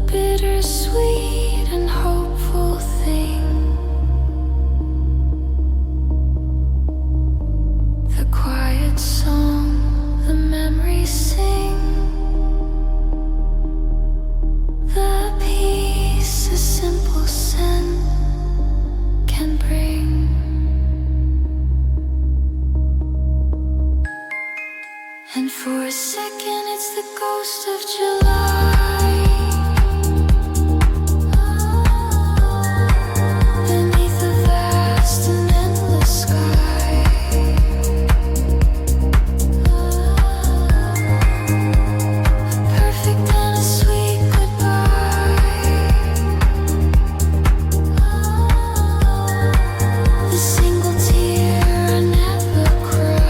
bittersweet and hopeful thing. The quiet song the memories sing. The peace a simple scent can bring. And for a second it's the ghost of July. Beneath a vast and endless sky. Perfect and a sweet goodbye. The single tear I never cry.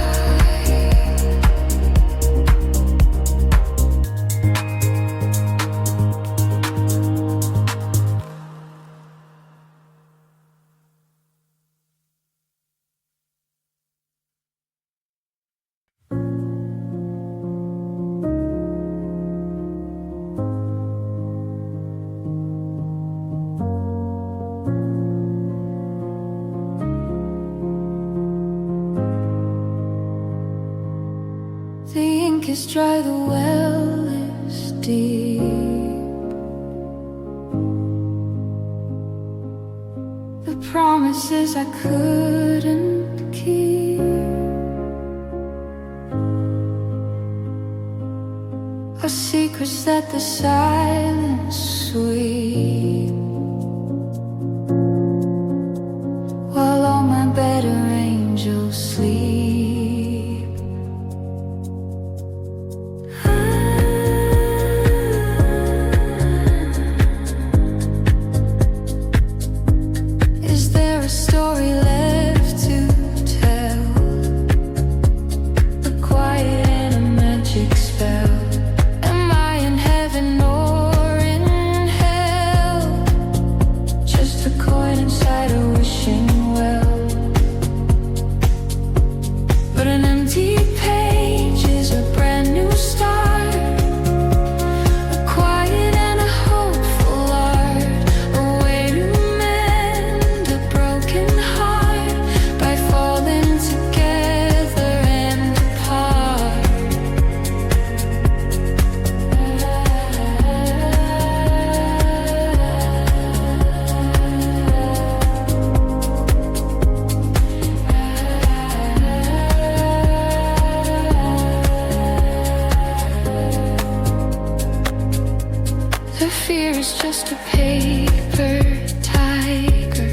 The ink is dry, the well is deep. The promises I couldn't keep are secrets that the silence sweep. While all my better angels sleep. Is there a story left to tell? A quiet and a magic spell. Am I in heaven or in hell? Just a coin inside a wishing well. But an empty page is a brand new start. A quiet and a hopeful art. A way to mend a broken heart by falling together and apart. The fear is just a paper tiger.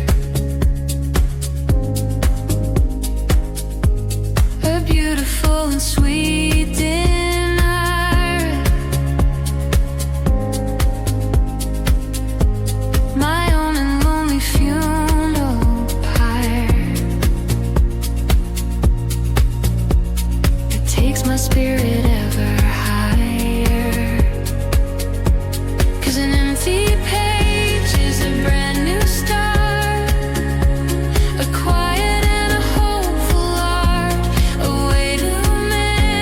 A beautiful and sweet dinner. My own and lonely funeral pyre. It takes my spirit ever higher. 'Cause an empty page is a brand new start. A quiet and a hopeful art. A way to mend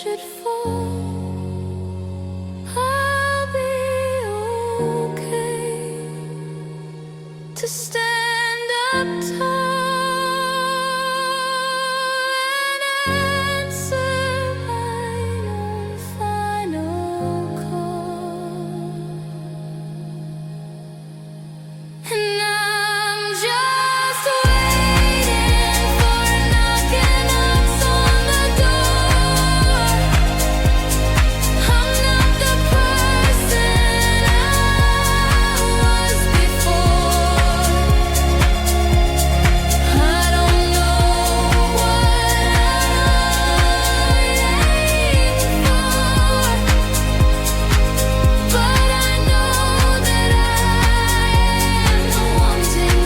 should fall, I'll be okay to stand up tall and answer my final call. And I'm just waiting for a knocking knocks on the door. I'm not the person I was before. I don't know what I'm aiming for, but I know that I am wanting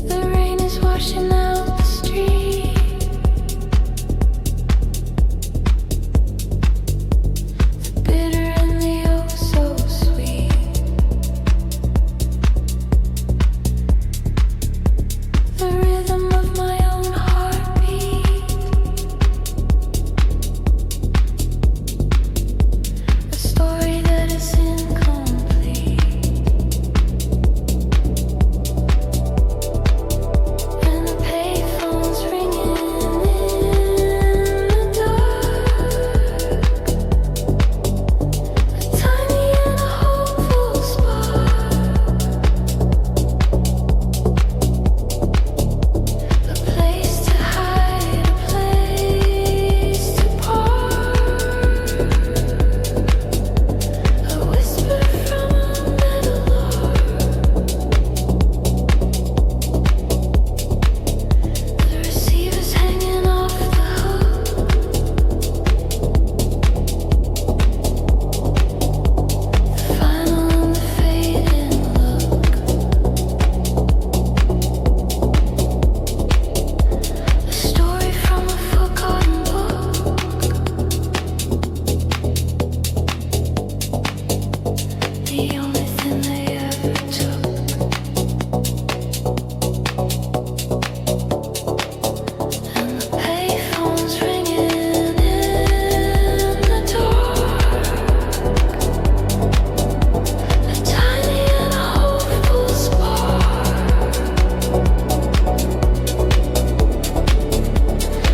the rain is washing out the street. The bitter and the oh so sweet. The rhythm of my own heartbeat. A story that is incomplete. And the payphone's ringing in the dark. A tiny and a hopeful spark. A place to hide, a place to park. A whisper from a metal heart. The receiver's hanging off the hook. The final and the fading look. A story from a forgotten book. The only thing they ever took. And the payphone's ringing in the dark. A tiny and a hopeful spark.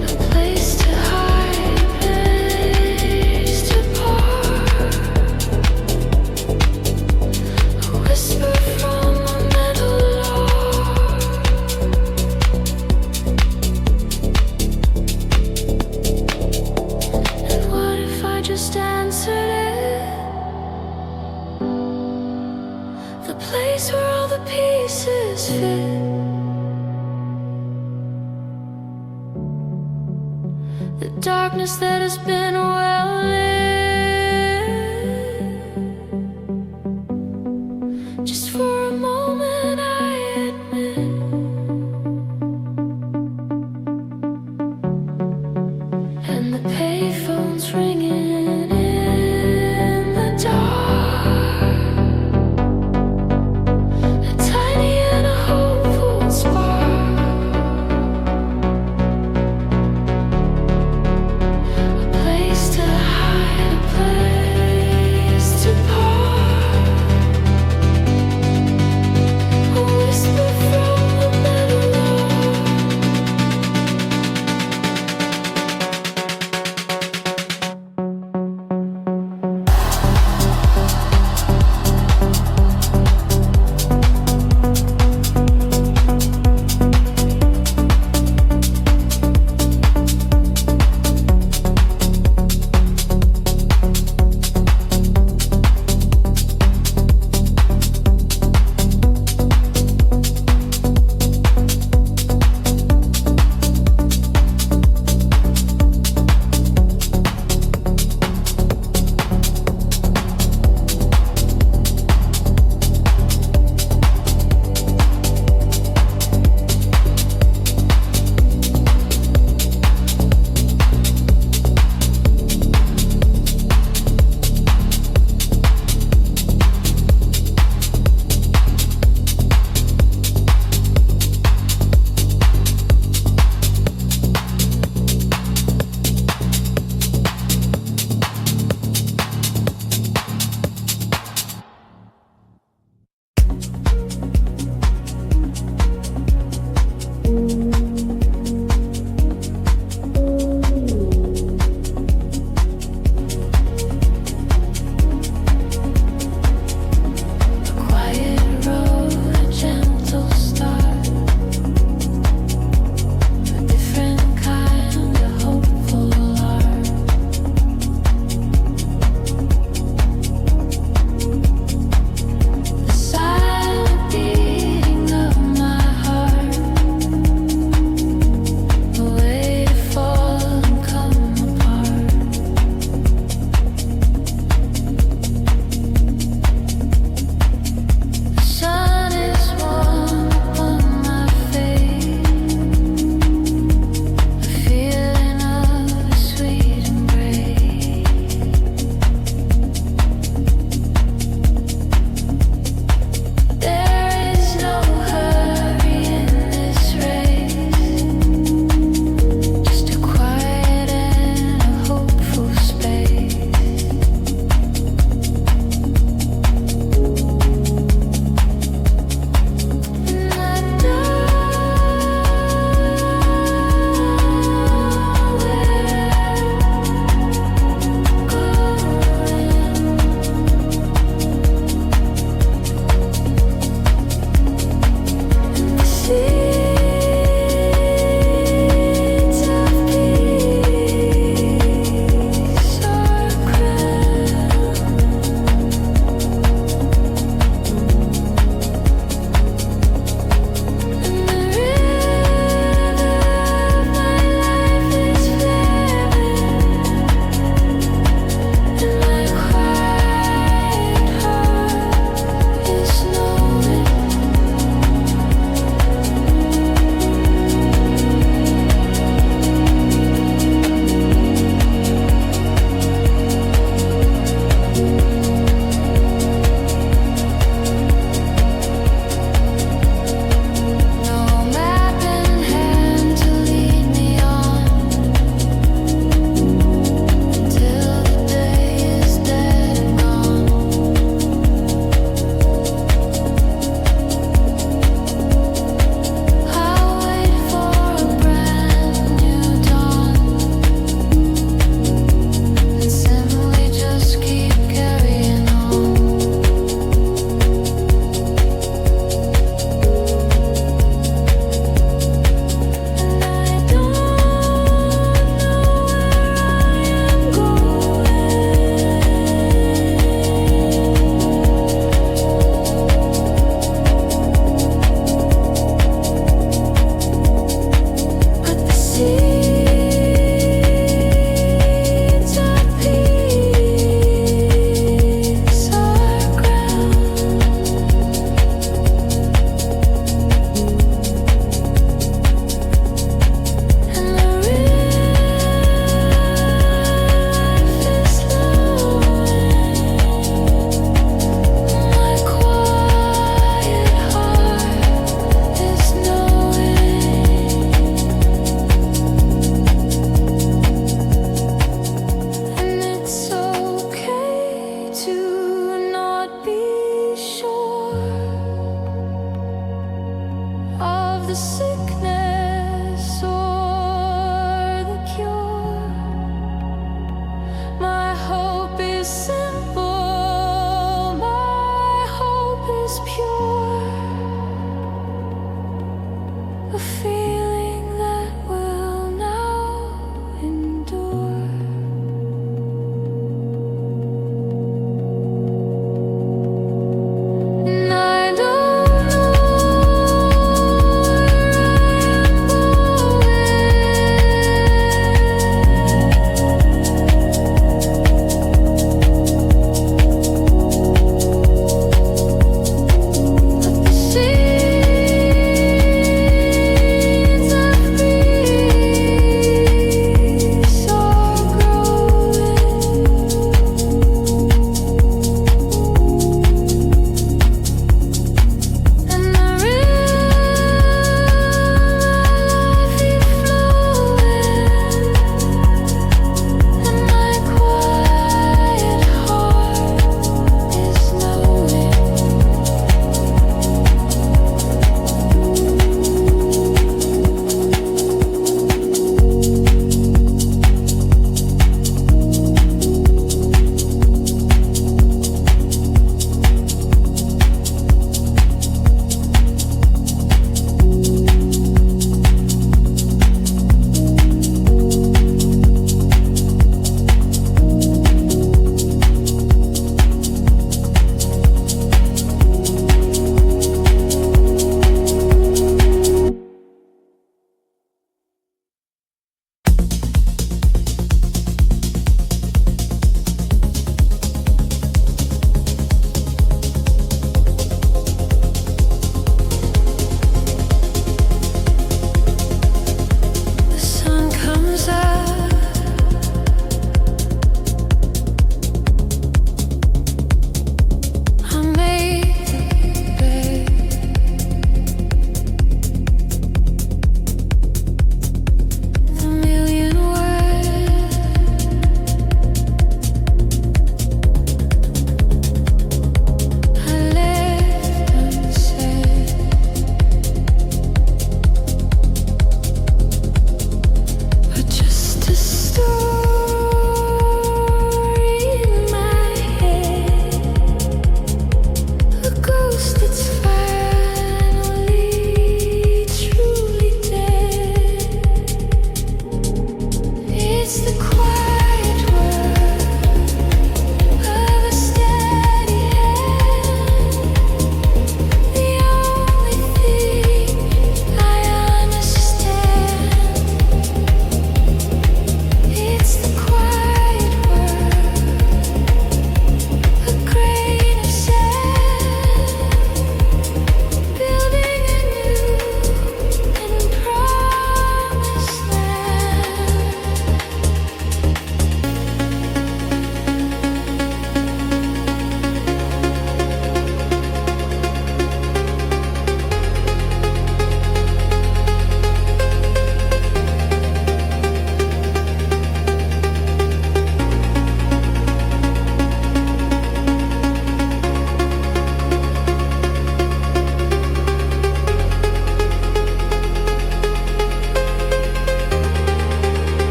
A place to hide, a place to park. A whisper from a metal heart. And what if I just answered it? The place where all the pieces fit. The darkness that has been well lit. Just for a moment, I admit. And the payphone's ringing in the dark. A tiny and a hopeful spark. A place to hide, a place to park. the sickness or the cure. My hope is simple, my hope is pure. A feeling that will now endure. And I don't know where I am going.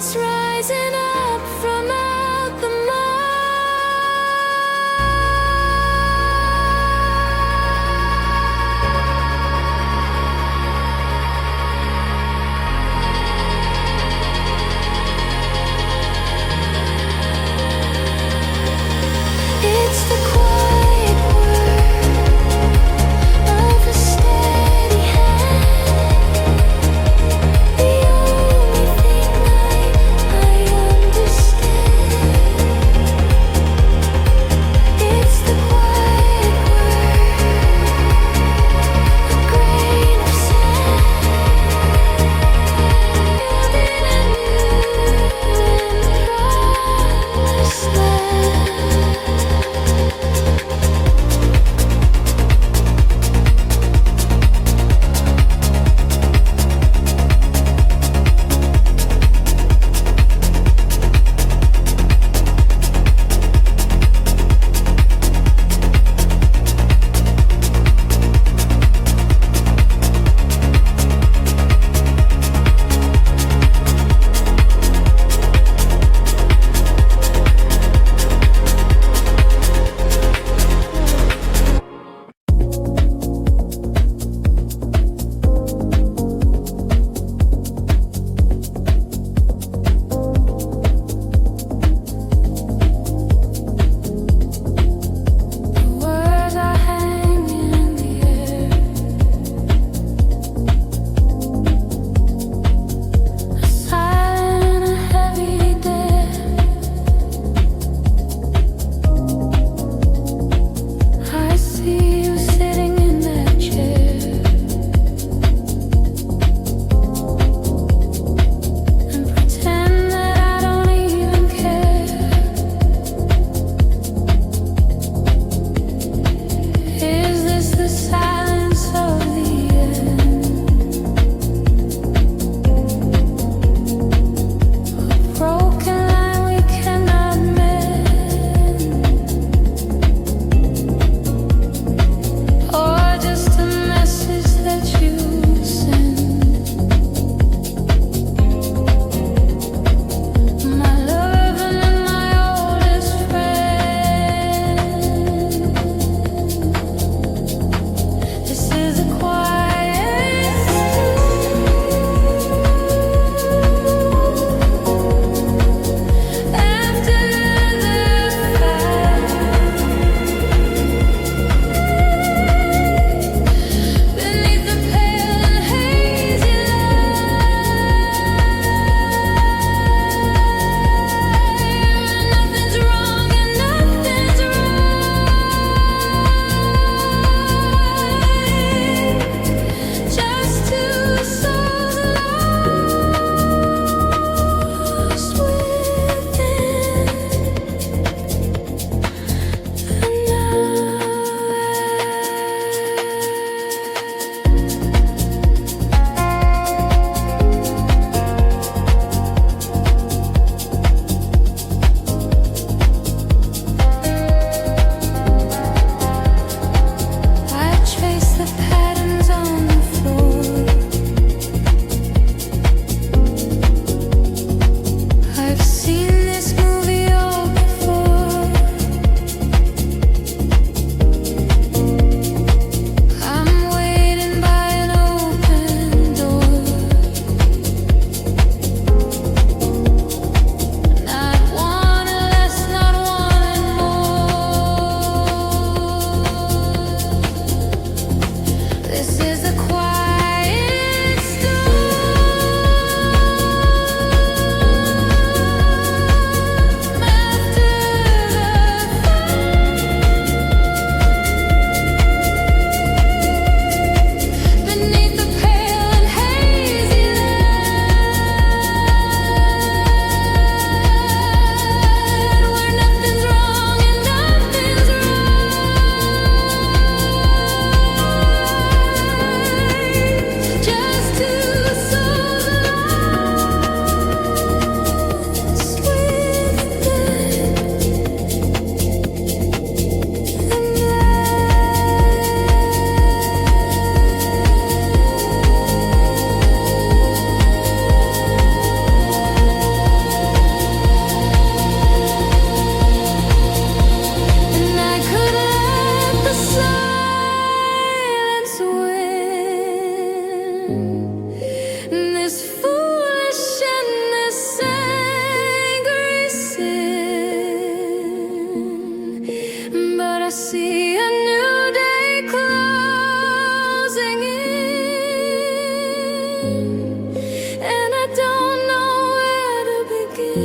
It's rising up from out the It's the quiet word of a steady hand. The only thing I understand. It's the quiet word, a grain of sand, building a new and promised land. Words are hanging in the air, a silent and a heavy dare. I see you sitting in that chair and pretend that I don't even care. Is this the silence of the end? A broken line we cannot mend, or just a message that you send? My love and my oldest friend. This is a quiet storm after the fight. Beneath the pale and hazy light, nothing's wrong and nothing's right. Just two souls lost within the night. I trace the patterns on the floor. I've seen this movie all before. I'm waiting by an open door. Not wanting less, not wanting more. This is a quiet storm after the fight. Beneath the pale and hazy light, where nothing's wrong and nothing's right. This foolish and this angry sin, but I see a new day closing in, and I don't know where to begin.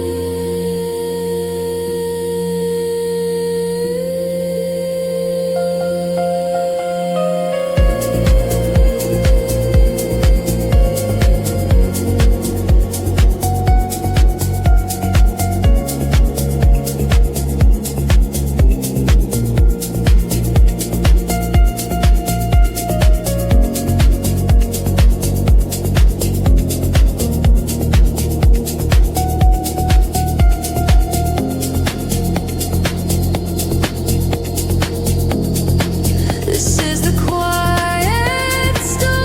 This is the quiet storm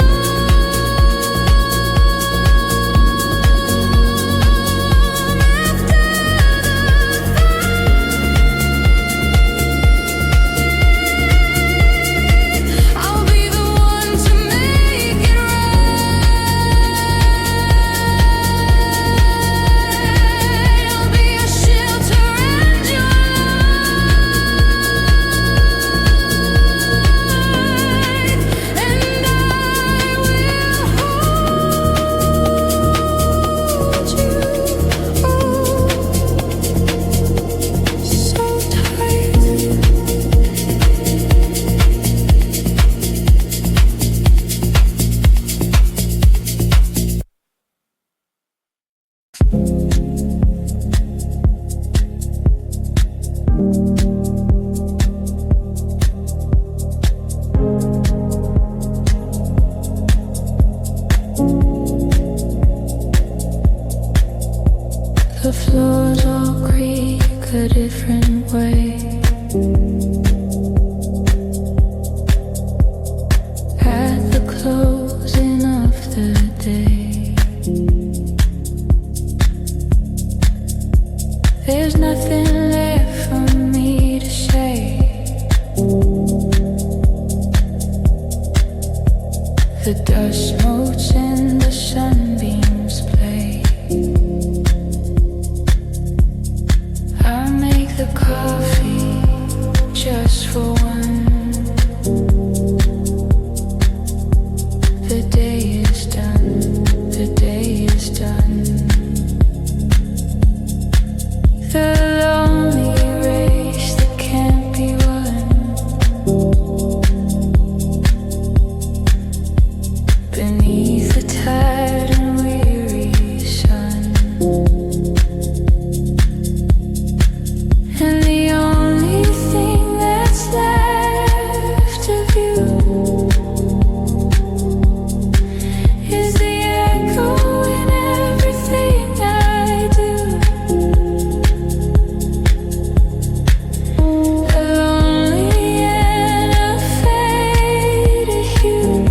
after the fight. I'll be the one to make it right. I'll be your shelter and your light, and I will hold you so tight. The floors all creak a different way. At the closing of the day, there's nothing left for me to say. The dust motes and the sunbeams play. I make the coffee just for one. The day is done, the day is done. The lonely race that can't be won beneath the tired and weary sun. And the only thing that's left of you is the echo in everything I do. A lonely and a faded hue.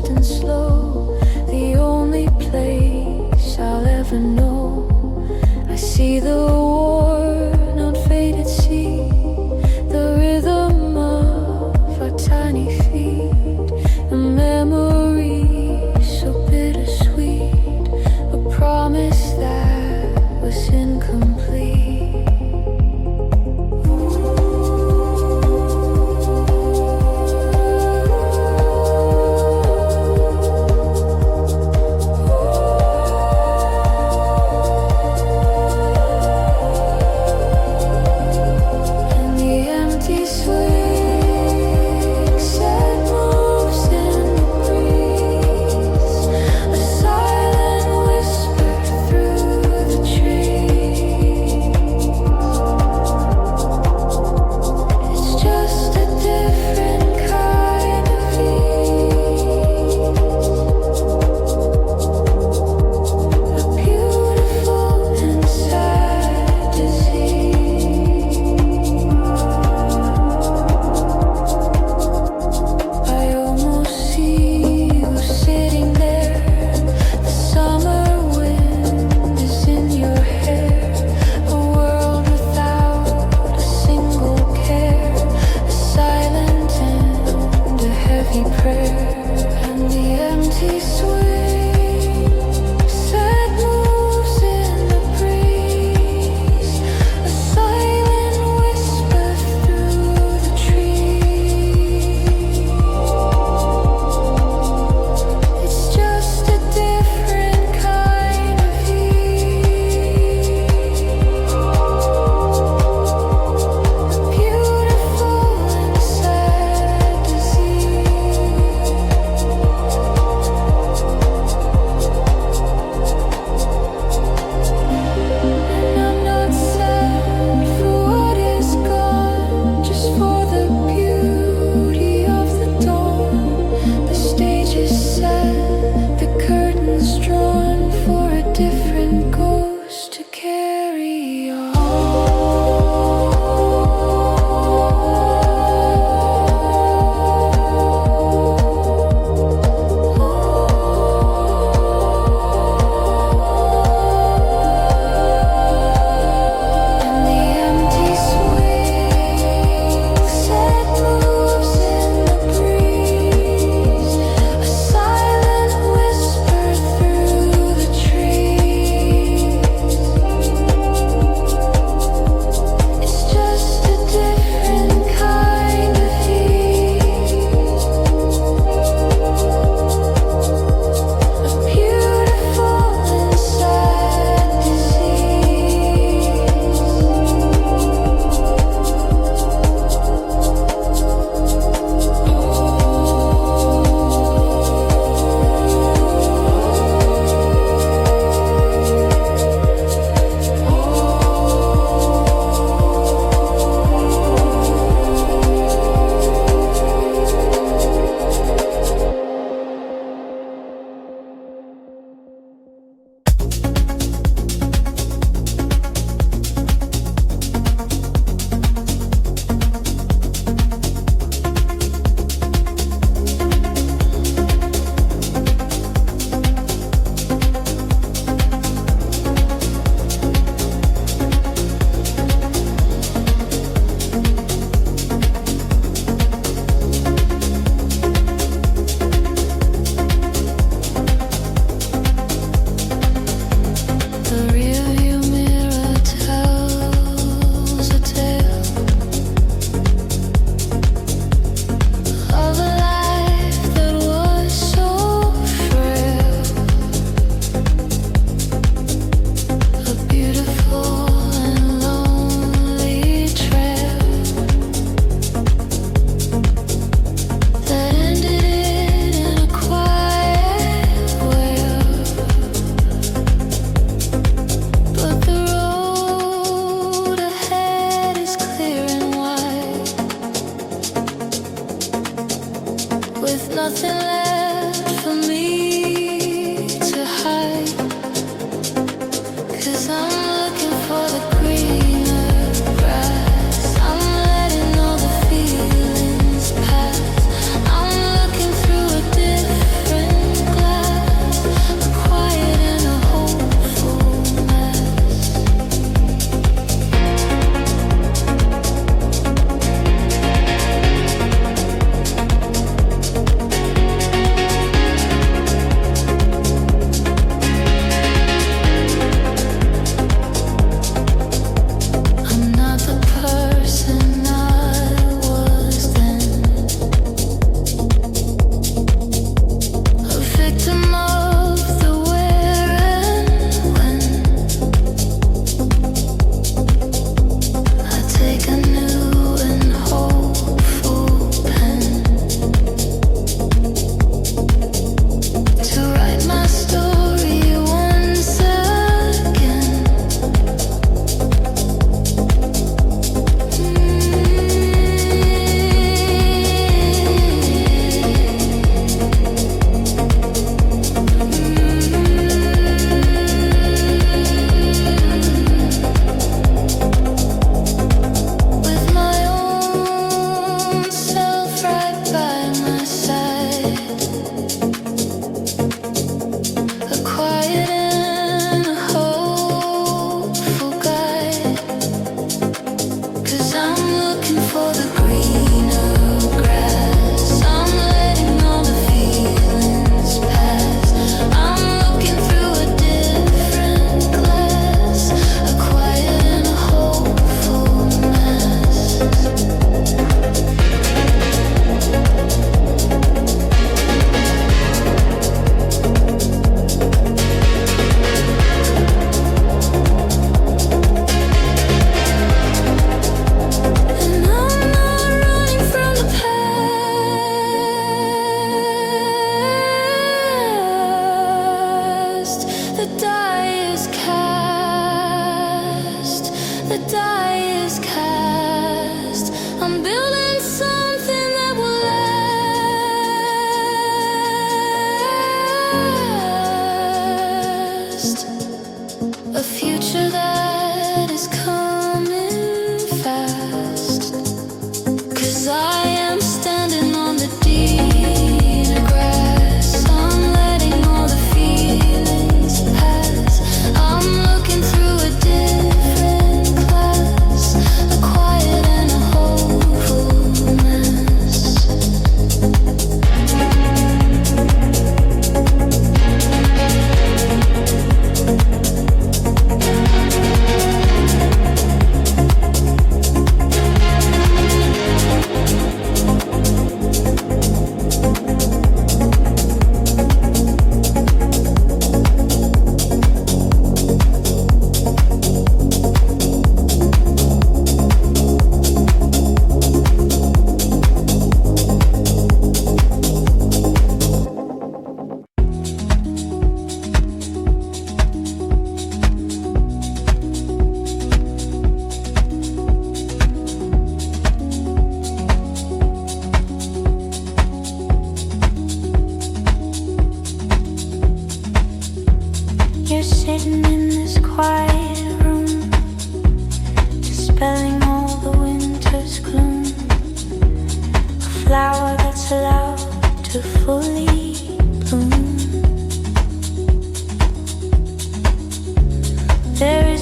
soft and slow, the only place I'll ever know. I see the worn, unfaded sea, the rhythm of our tiny feet, a memory so bittersweet, a promise that was incomplete.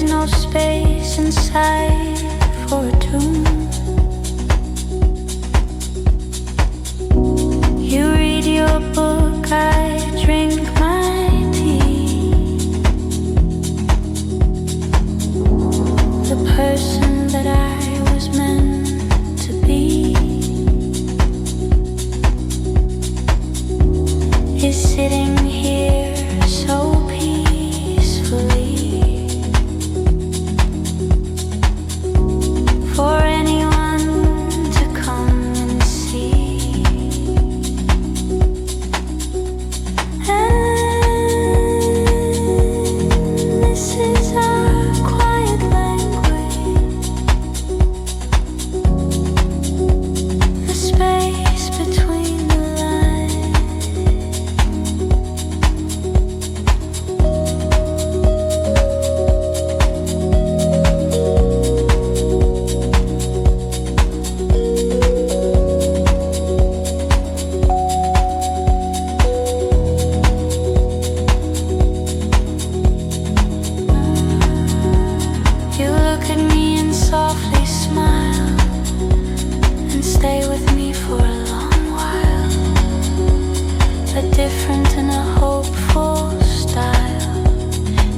There's no space inside for a tune. You read your book, I drink my tea. The person that I was meant to be is sitting here so peacefully. For anyone to come and see. And this is our quiet language, the space between the lines. You look at me and softly smile and stay with me for a long while. A different and a hopeful style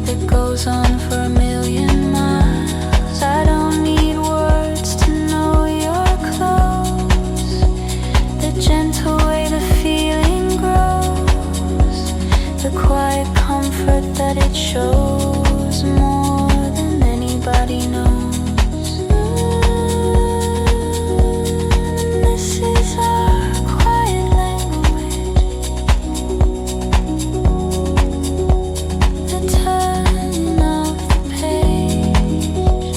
that goes on for a million miles. I don't need words to know you're close. The gentle way the feeling grows, the quiet comfort that it shows, more than anybody knows. This is our quiet language, the turn of the page.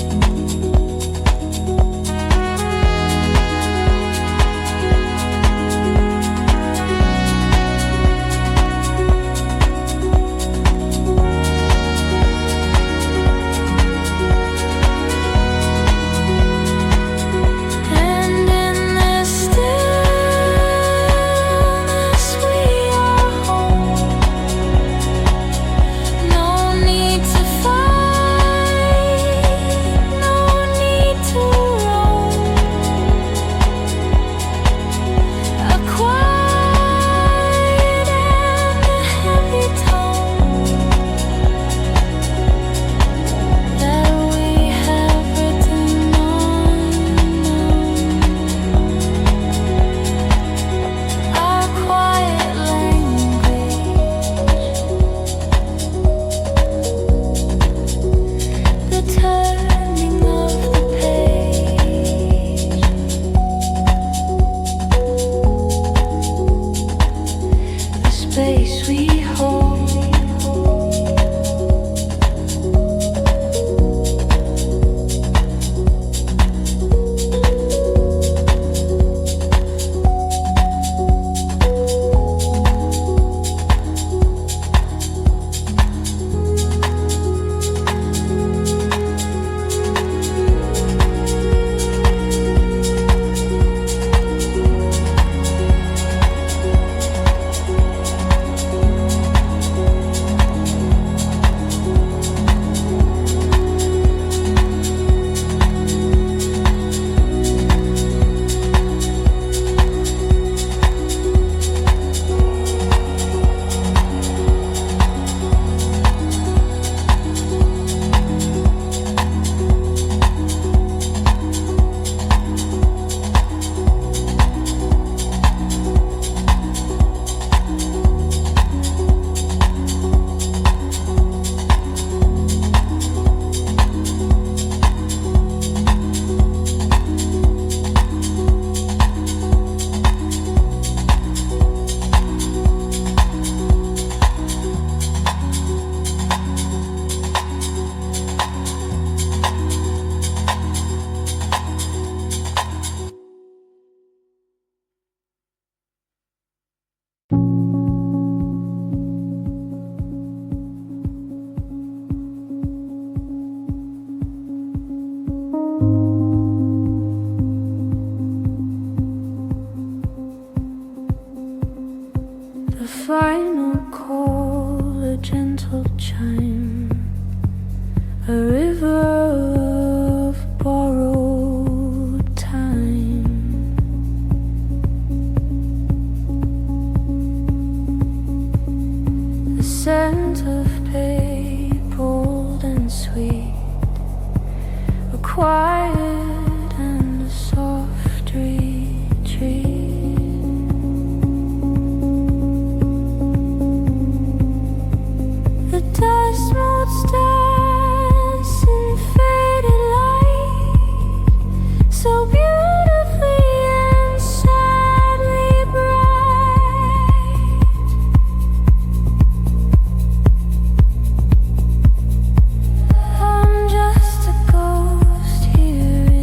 river of borrowed time. The scent of paper, old and sweet, a quiet and a soft retreat. The dust motes dance in faded light, so beautifully and sadly bright. I'm just a ghost here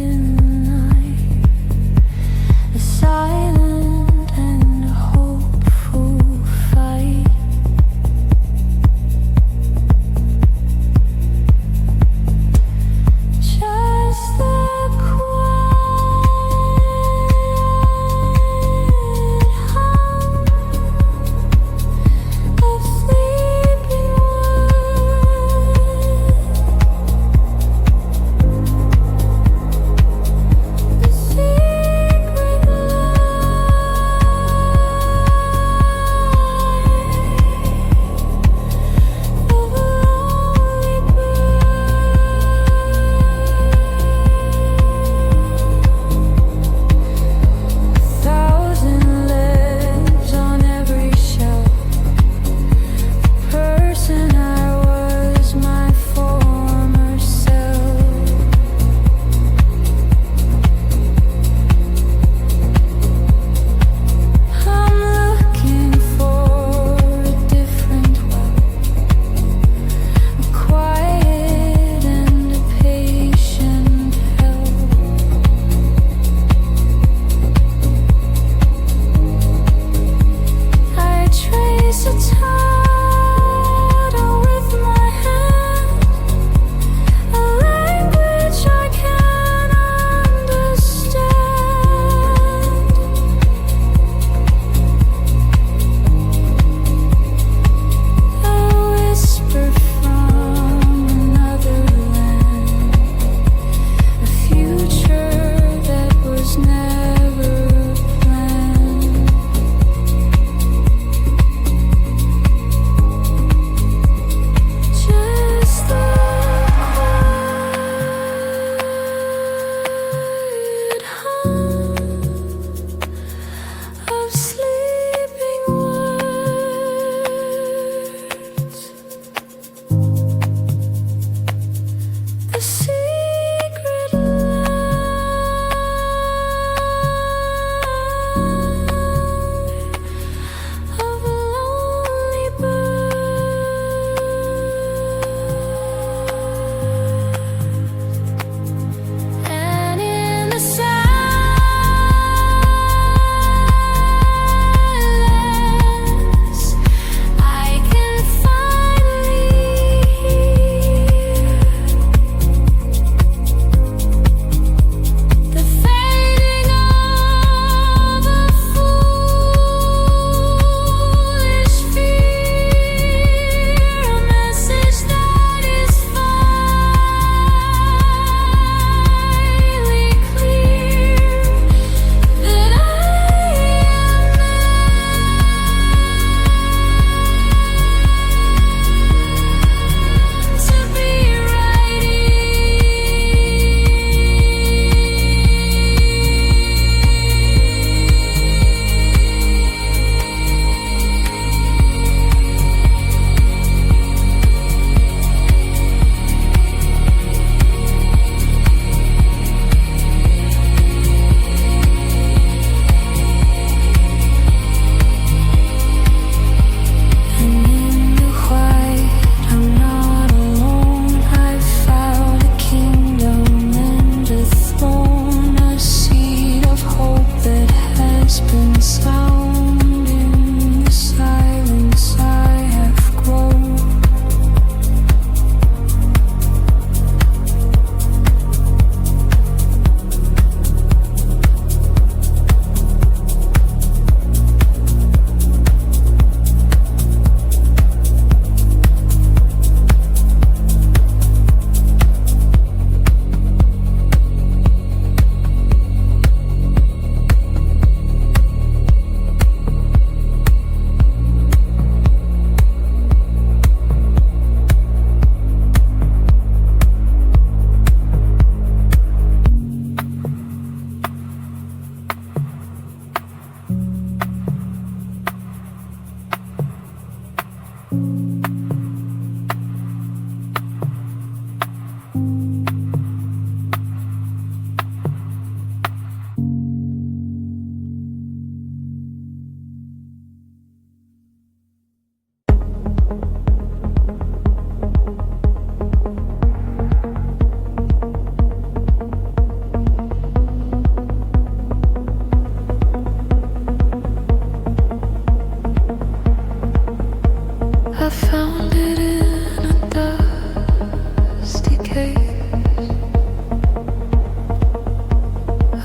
I found it in a dusty case,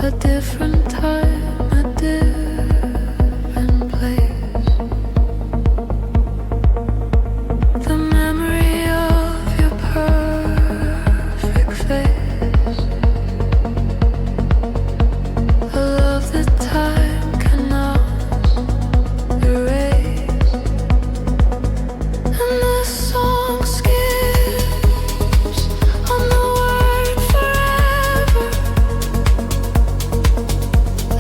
a different time, a different place. The memory of your perfect face, a love that time cannot erase. And the song skips on the word forever,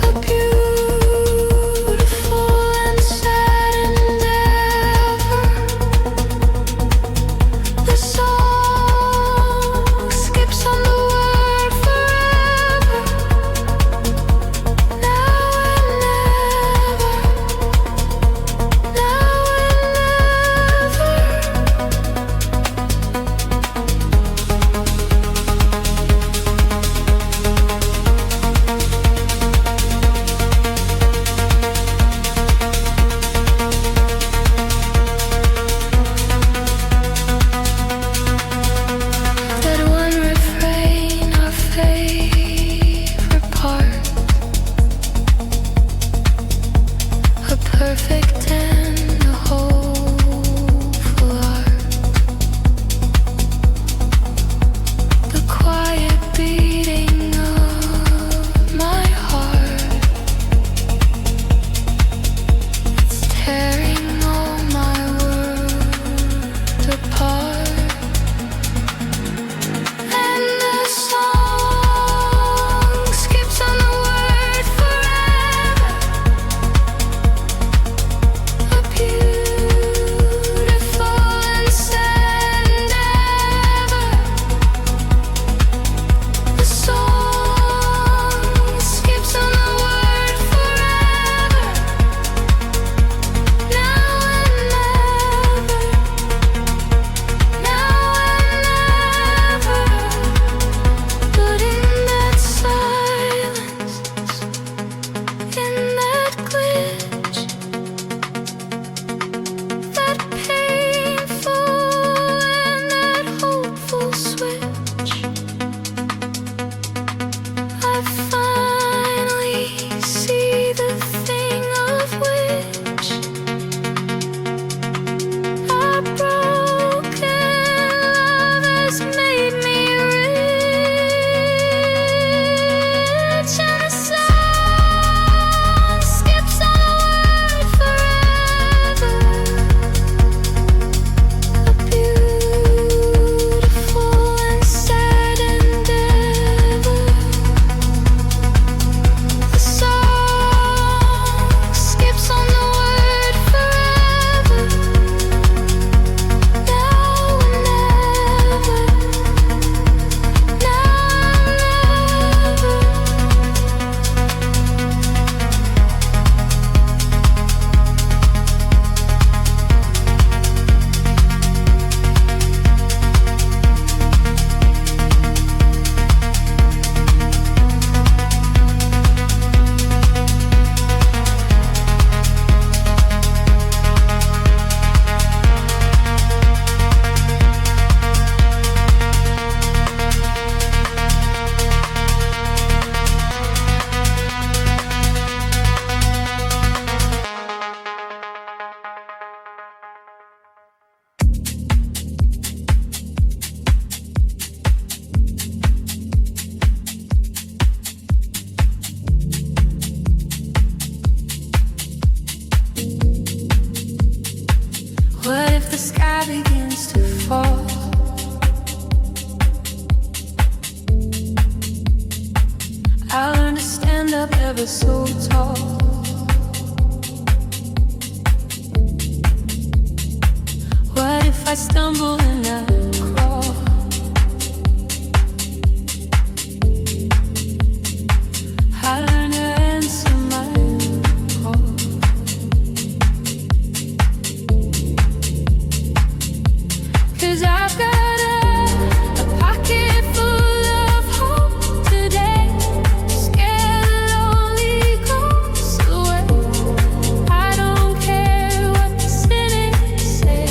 a beautiful and sad endeavor. The song skips on the word forever, now and never, now and never. That one refrain, our favorite part, a perfect and a hopeful art. The quiet beating of my heart, it's tearing all my world apart. And the song skips on the word forever, a beautiful and sad endeavor. The song skips on the word forever, now and never, now and never. But in that silence, in that glitch, that painful and that hopeful switch, I finally see the thing of which our broken love has made me rich. And the song skips on the word forever, a beautiful and sad endeavor. The song skips on the word forever, now and never, now and never. What if the sky begins to fall? I'll learn to stand up ever so tall. I stumble and I crawl. I learn to answer my call. 'Cause I've got a pocket full of hope today. Scared the lonely goes away. I don't care what the cynics say.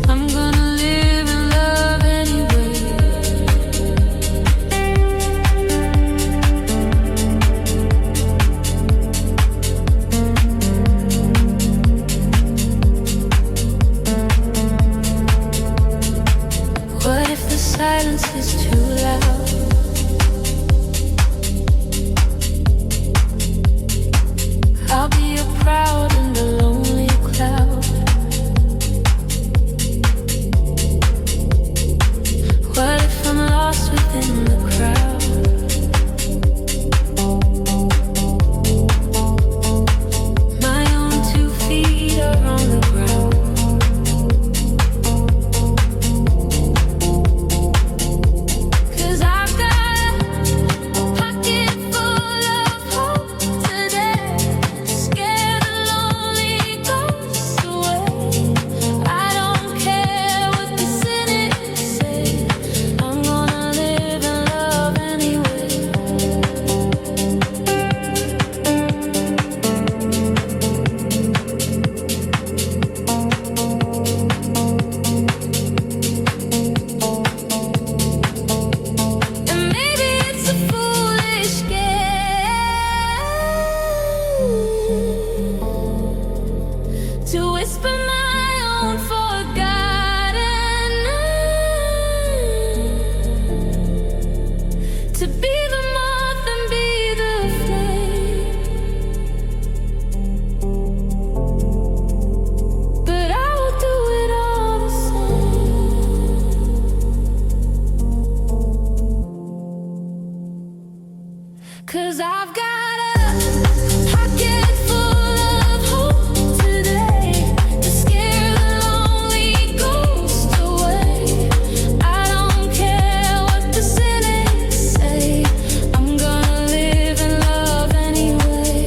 I'm gonna live and love anyway. What if the silence is too loud? I'll be a proud and a lonely cloud. What if I'm lost within the crowd? My own 2 feet are on the ground. 'Cause I've got a pocket full of hope today. Scare the lonely ghosts away. I don't care what the cynics say. I'm gonna live and love anyway. And maybe it's a foolish game to whisper my own forgotten name, to be the moth and be the flame. But I will do it all the same. 'Cause I've got a pocket full of hope today to scare the lonely ghosts away. I don't care what the cynics say. I'm gonna live and love anyway.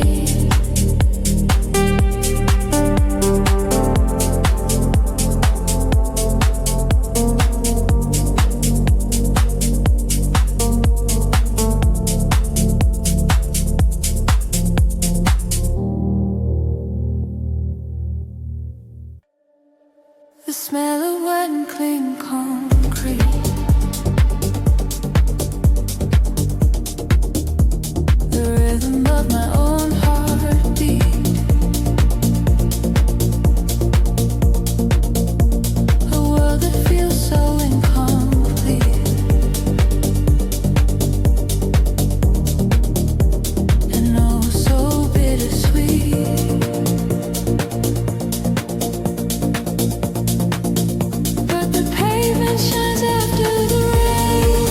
The smell of wet and clean concrete. The rhythm of my own heartbeat. A world that feels so incomplete. And oh, so bittersweet. But the pavement shines after the rain.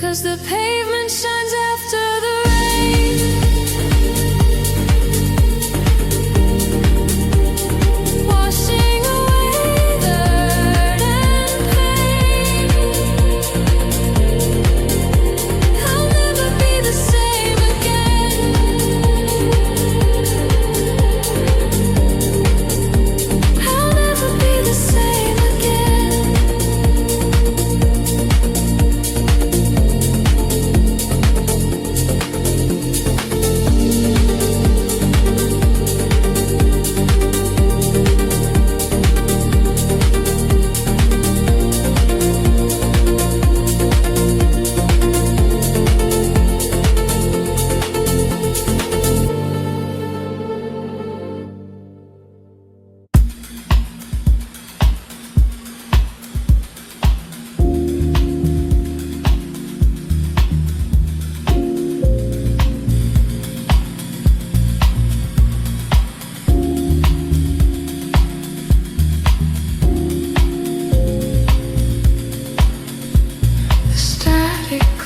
'cause the pavement shines after the rain. Washing away dirt and pain. I'll never be the same again. I'll never be the same again.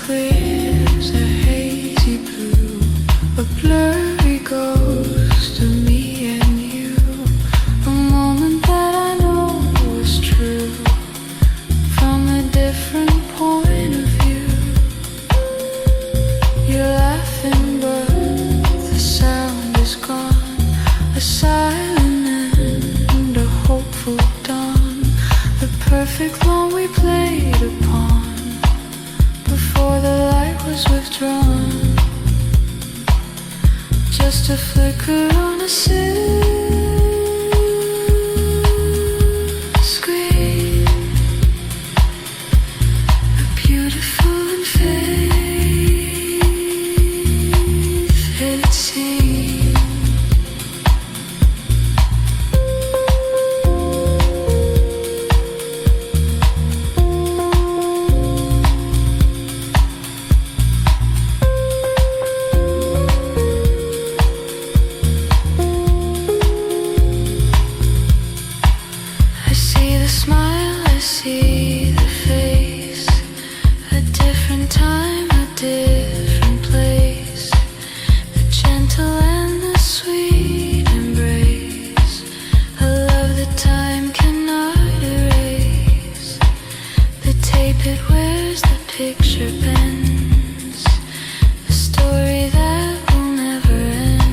Clears a hazy blue, a blurry ghost of me and you. A moment that I know was true from a different point of view. You're laughing but the sound is gone. A silent end, a hopeful dawn. The perfect one we played upon before the light was withdrawn. Just a flicker on a silk screen, a beautiful and faith-hid scene. I see the smile, I see the face, a different time, a different place, the gentle and the sweet embrace, a love that time cannot erase. The tape it wears, the picture bends, a story that will never end.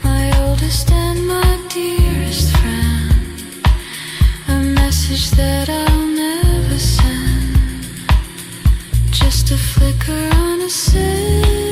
My oldest and my dearest friend, a message that I'll never send. Just a flicker on a silk